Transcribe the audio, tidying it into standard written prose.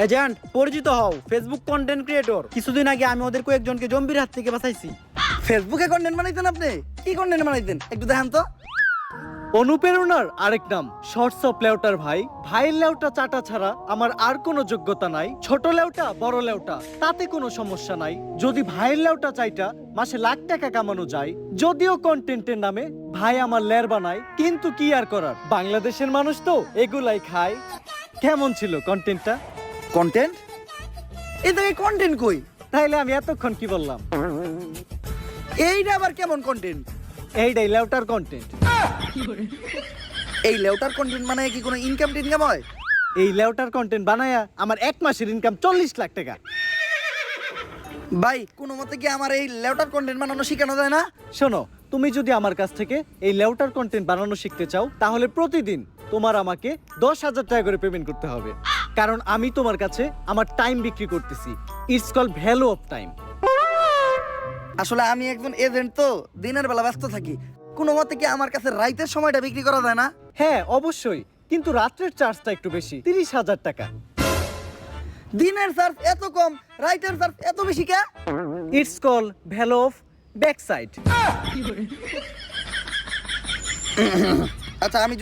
Agent পরিচিত হও, Facebook content creator. কিছুদিন আগে আমি ওদের কয়েকজনকে জম্বির হাত থেকে বাঁচাইছি। ফেসবুকে কন্টেন্ট বানাইতেন আপনি? কি কন্টেন্ট বানাইতেন একটু দেখান তো। অনুপ্রেরণার আরেক নাম শর্টস অফ লেউটার ভাই। ভাইয়ের লেউটা চাটা ছাড়া আমার আর কোনো যোগ্যতা নাই। ছোট লেউটা বড় লেউটা তাতে কোনো সমস্যা নাই। যদি ভাইয়ের লেউটা চাইটা মাসে লাখ টাকা কামানো যায়। যদিও কন্টেন্টের নামে ভাই আমার লের বানায়, কিন্তু কি আর করার, বাংলাদেশের মানুষ তো এগুলাই খায়। কেমন ছিল কন্টেন্টটা? কন্টেন্ট? এই জায়গায় কন্টেন্ট কই? তাইলে আমি এতক্ষণ কি বললাম? এইটা আবার কেমন কন্টেন্ট? এইটাই লেউটার কন্টেন্ট। এই লেউটার কন্টেন্ট মানে কি কোনো ইনকাম টিনকাম হয়? এই লেউটার কন্টেন্ট বানায়া আমার এক মাসের ইনকাম 40 লাখ টাকা। ভাই কোনো মতে কি আমার এই লেউটার কন্টেন্ট বানানো শেখানো যায় না? শোনো, তুমি যদি আমার কাছ থেকে এই লেউটার কন্টেন্ট বানানো শিখতে চাও তাহলে প্রতিদিন তোমার আমাকে 10,000 টাকা করে পেমেন্ট করতে হবে। কারণ আমি তোমার কাছে আমার টাইম বিক্রি করতেছি। It's call value of time. আসলে আমি একজন এজেন্ট, তো দিনের বেলা ব্যস্ত থাকি। কোনো মতে কি আমার কাছে রাইতের সময়টা বিক্রি করা যায় না? হ্যাঁ অবশ্যই, কিন্তু রাত্রের চার্জটা একটু বেশি, 30,000 টাকা। দিনের চার্জ এত কম, রাইতের চার্জ এত বেশি কে? It's call value of back side. আচ্ছা আমি